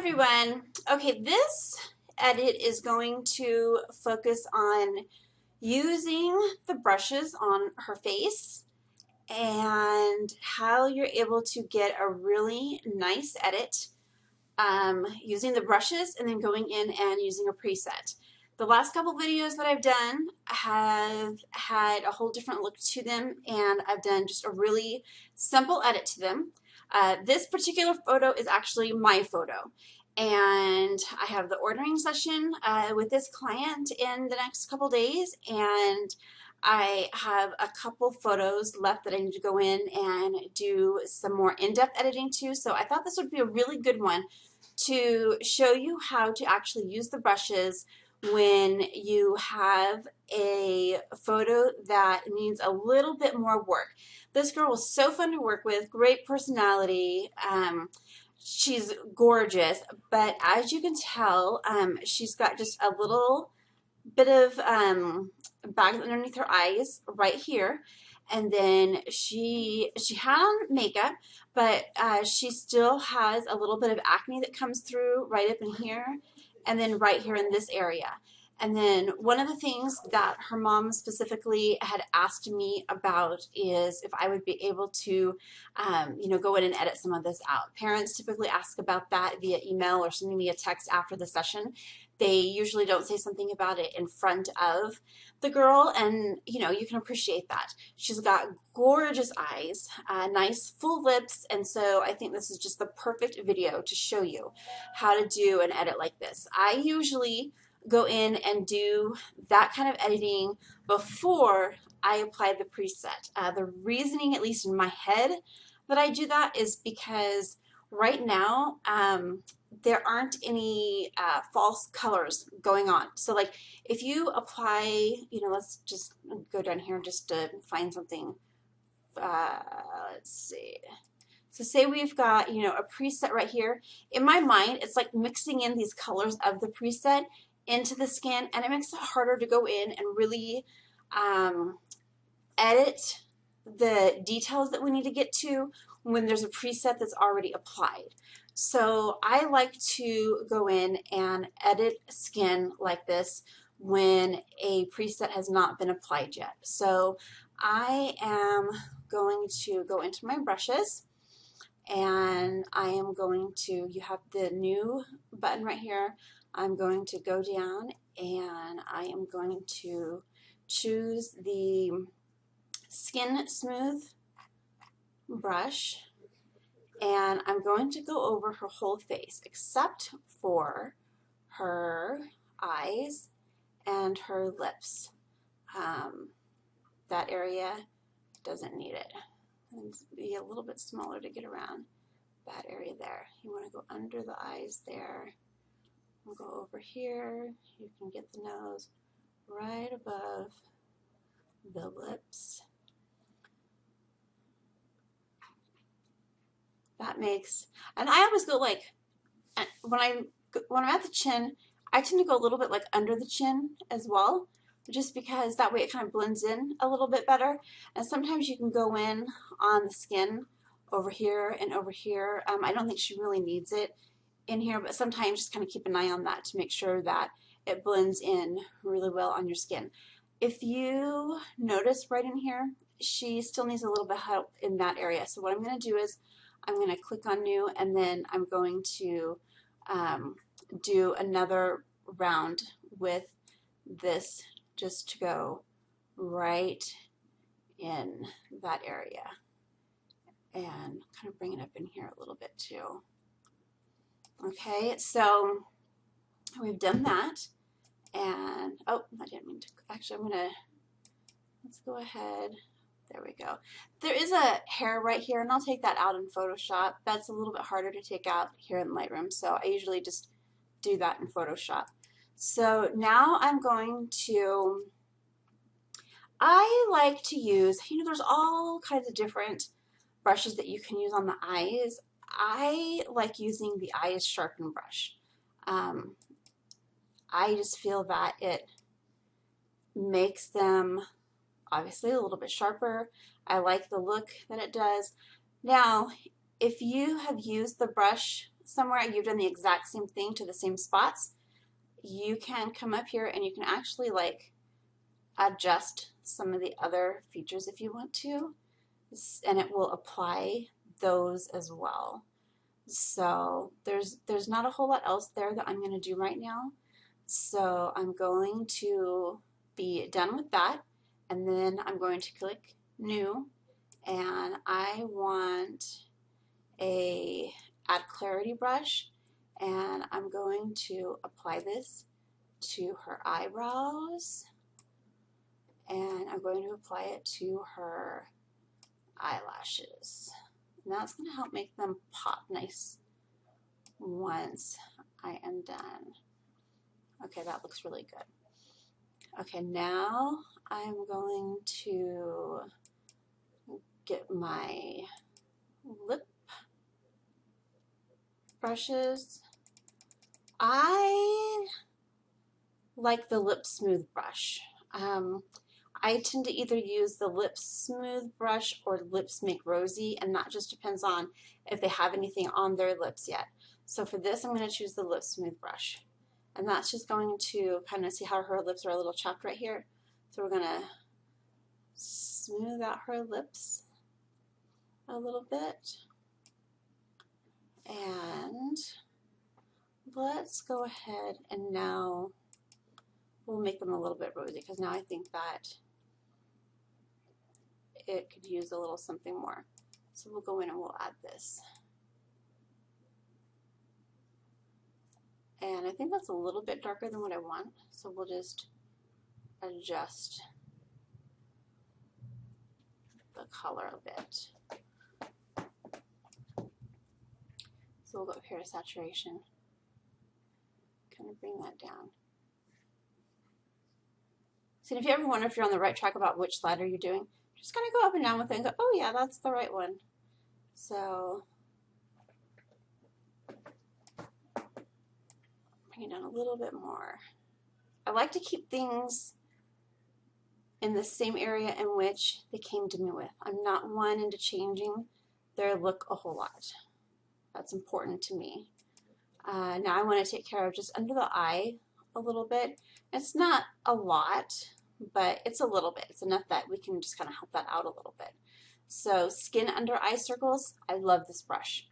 everyone. Okay, this edit is going to focus on using the brushes on her face and how you're able to get a really nice edit using the brushes and then going in and using a preset. The last couple videos that I've done have had a whole different look to them, and I've done just a really simple edit to them. This particular photo is actually my photo, and I have the ordering session with this client in the next couple days, and I have a couple photos left that I need to go in and do some more in-depth editing to, so I thought this would be a really good one to show you how to actually use the brushes when you have a photo that needs a little bit more work. This girl was so fun to work with, great personality. She's gorgeous, but as you can tell, she's got just a little bit of bags underneath her eyes right here. And then she had on makeup, but she still has a little bit of acne that comes through right up in here and then right here in this area. And then one of the things that her mom specifically had asked me about is if I would be able to, go in and edit some of this out. Parents typically ask about that via email or sending me a text after the session. They usually don't say something about it in front of the girl, and you can appreciate that. She's got gorgeous eyes, nice full lips, and so I think this is just the perfect video to show you how to do an edit like this. I usually go in and do that kind of editing before I apply the preset. The reasoning, at least in my head, that I do that is because right now there aren't any false colors going on. So like if you apply, let's just go down here just to find something. Let's see. So say we've got, a preset right here. In my mind, it's like mixing in these colors of the preset into the skin, and it makes it harder to go in and really edit the details that we need to get to when there's a preset that's already applied. So I like to go in and edit skin like this when a preset has not been applied yet. So I am going to go into my brushes, and I am going to, you have the new button right here. I'm going to go down and I am going to choose the Skin Smooth brush, and I'm going to go over her whole face except for her eyes and her lips. That area doesn't need it. It's be a little bit smaller to get around that area there. You want to go under the eyes there. We'll go over here. You can get the nose right above the lips. That makes, and I always go like, when I'm at the chin, I tend to go a little bit like under the chin as well, just because that way it kind of blends in a little bit better. And sometimes you can go in on the skin over here and over here. I don't think she really needs it in here, but sometimes just kind of keep an eye on that to make sure that it blends in really well on your skin. If you notice right in here, she still needs a little bit of help in that area. So what I'm going to do is I'm going to click on new, and then I'm going to do another round with this just to go right in that area and kind of bring it up in here a little bit too. Okay, so we've done that, and oh, I didn't mean to, actually I'm gonna, let's go ahead, there we go. There is a hair right here, and I'll take that out in Photoshop. That's a little bit harder to take out here in Lightroom, so I usually just do that in Photoshop. So now I'm going to, I like to use, there's all kinds of different brushes that you can use on the eyes. I like using the Eyes Sharpen brush. I just feel that it makes them obviously a little bit sharper. I like the look that it does. Now, if you have used the brush somewhere you've done the exact same thing to the same spots, you can come up here and you can actually like adjust some of the other features if you want to, and it will apply those as well. So there's not a whole lot else there that I'm going to do right now. So I'm going to be done with that, and then I'm going to click New, and I want a Add Clarity brush, and I'm going to apply this to her eyebrows, and I'm going to apply it to her eyelashes. And that's going to help make them pop nice once I am done. Okay, that looks really good. Okay, now I'm going to get my lip brushes. I like the Lip Smooth brush. I tend to either use the Lip Smooth brush or Lips Make Rosy, and that just depends on if they have anything on their lips yet. So for this, I'm going to choose the Lip Smooth brush. And that's just going to kind of see how her lips are a little chapped right here. So we're going to smooth out her lips a little bit. And let's go ahead and now we'll make them a little bit rosy, because now I think that it could use a little something more. So we'll go in and we'll add this. And I think that's a little bit darker than what I want, so we'll just adjust the color a bit. So we'll go up here to saturation, kind of bring that down. So if you ever wonder if you're on the right track about which slider you're doing, just kind of go up and down with it and go, oh yeah, that's the right one. So bring it down a little bit more. I like to keep things in the same area in which they came to me with. I'm not one into changing their look a whole lot. That's important to me. Now I want to take care of just under the eye a little bit. It's not a lot, but it's a little bit. It's enough that we can just kind of help that out a little bit. So skin under eye circles, I love this brush.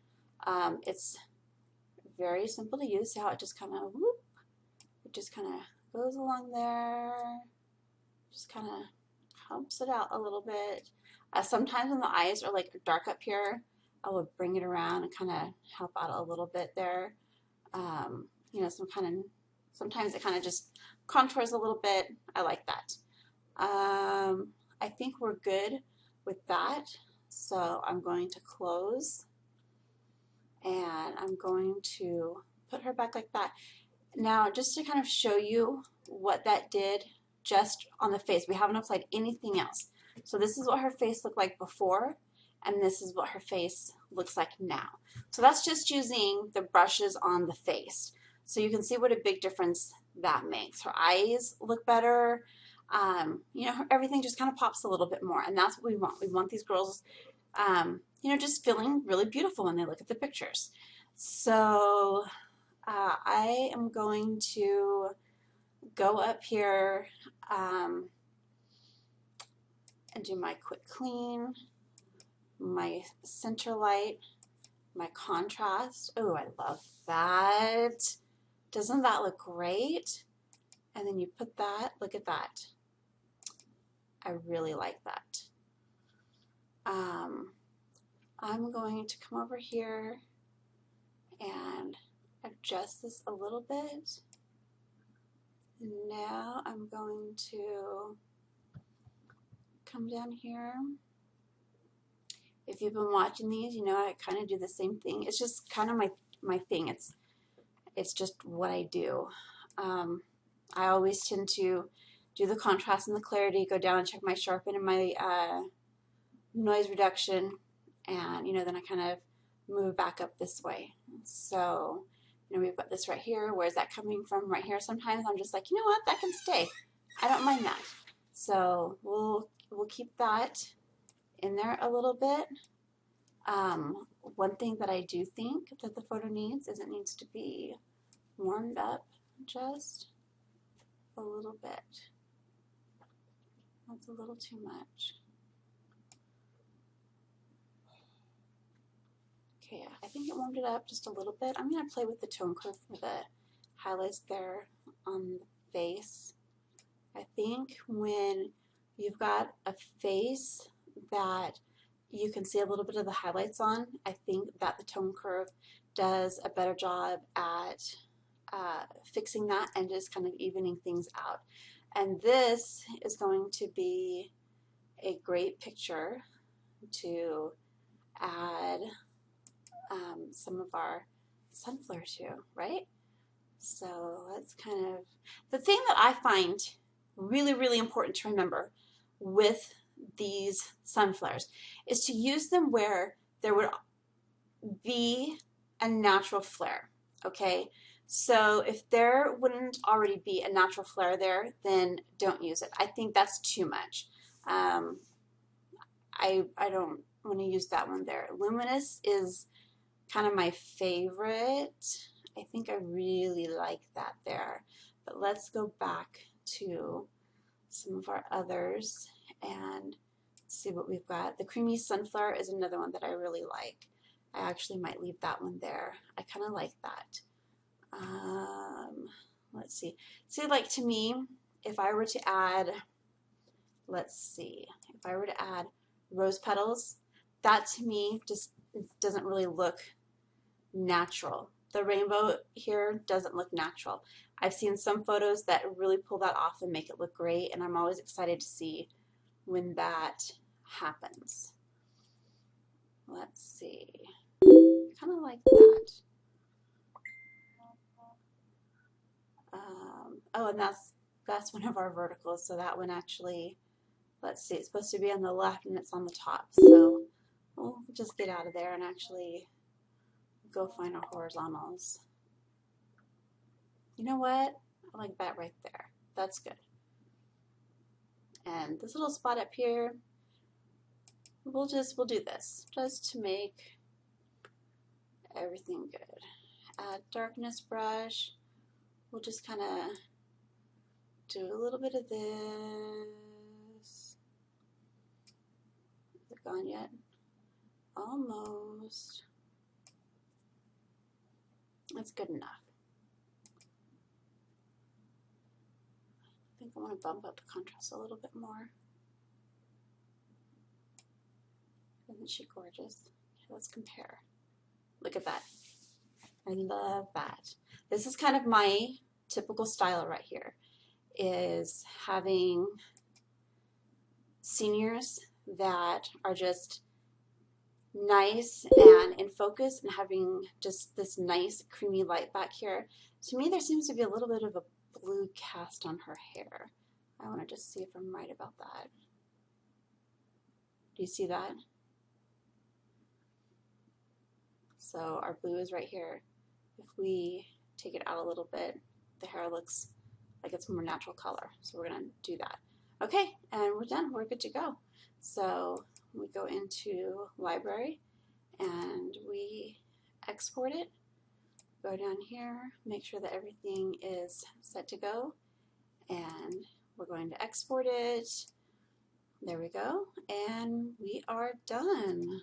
It's very simple to use. See how it just kind of whoop, it just kind of goes along there, just kind of helps it out a little bit. Sometimes when the eyes are like dark up here, I will bring it around and kind of help out a little bit there. You know, sometimes it kind of just contours a little bit. I like that. I think we're good with that. So I'm going to close, and I'm going to put her back like that. Now, just to kind of show you what that did just on the face, we haven't applied anything else. So this is what her face looked like before, and this is what her face looks like now. So that's just using the brushes on the face. So you can see what a big difference that makes. Her eyes look better. You know, everything just kind of pops a little bit more, and that's what we want. We want these girls, you know, just feeling really beautiful when they look at the pictures. So I am going to go up here and do my quick clean, my center light, my contrast. Oh, I love that. Doesn't that look great? And then you put that, look at that. I really like that. I'm going to come over here and adjust this a little bit. Now I'm going to come down here. If you've been watching these, you know I kind of do the same thing. It's just kind of my thing. It's just what I do. I always tend to do the contrast and the clarity, go down and check my sharpen and my noise reduction, and you know, then I kind of move back up this way. So you know, we've got this right here. Where's that coming from? Right here. Sometimes I'm just like, you know what, that can stay. I don't mind that. So we'll keep that in there a little bit. One thing that I do think that the photo needs is it needs to be warmed up just a little bit. That's a little too much. Okay, I think it warmed it up just a little bit. I'm going to play with the tone curve for the highlights there on the face. I think when you've got a face that you can see a little bit of the highlights on, I think that the tone curve does a better job at fixing that and just kind of evening things out. And this is going to be a great picture to add some of our sunflower to, right? So that's kind of the thing that I find really, really important to remember with these sunflowers is to use them where there would be a natural flare, okay? So if there wouldn't already be a natural flare there, then don't use it. I think that's too much. I don't want to use that one there. Luminous is kind of my favorite. I think I really like that there. But let's go back to some of our others and see what we've got. The creamy sunflower is another one that I really like. I actually might leave that one there. I kind of like that. Let's see. See, like to me, if I were to add, let's see, if I were to add rose petals, that to me just doesn't really look natural. The rainbow here doesn't look natural. I've seen some photos that really pull that off and make it look great, and I'm always excited to see when that happens. Let's see. Kind of like that. Oh, and that's one of our verticals, so that one actually, let's see, it's supposed to be on the left and it's on the top. So we'll just get out of there and actually go find our horizontals. You know what? I like that right there. That's good. And this little spot up here, we'll do this just to make everything good. Add darkness brush. We'll just kind of do a little bit of this. Is it gone yet? Almost. That's good enough. I think I want to bump up the contrast a little bit more. Isn't she gorgeous? Okay, let's compare. Look at that. I love that. This is kind of my typical style right here, is having seniors that are just nice and in focus and having just this nice creamy light back here. To me, there seems to be a little bit of a blue cast on her hair. I want to just see if I'm right about that. Do you see that? So our blue is right here. If we take it out a little bit, the hair looks like it's a more natural color. So we're going to do that. Okay, and we're done. We're good to go. So we go into library and we export it. Go down here, make sure that everything is set to go, and we're going to export it. There we go, and we are done.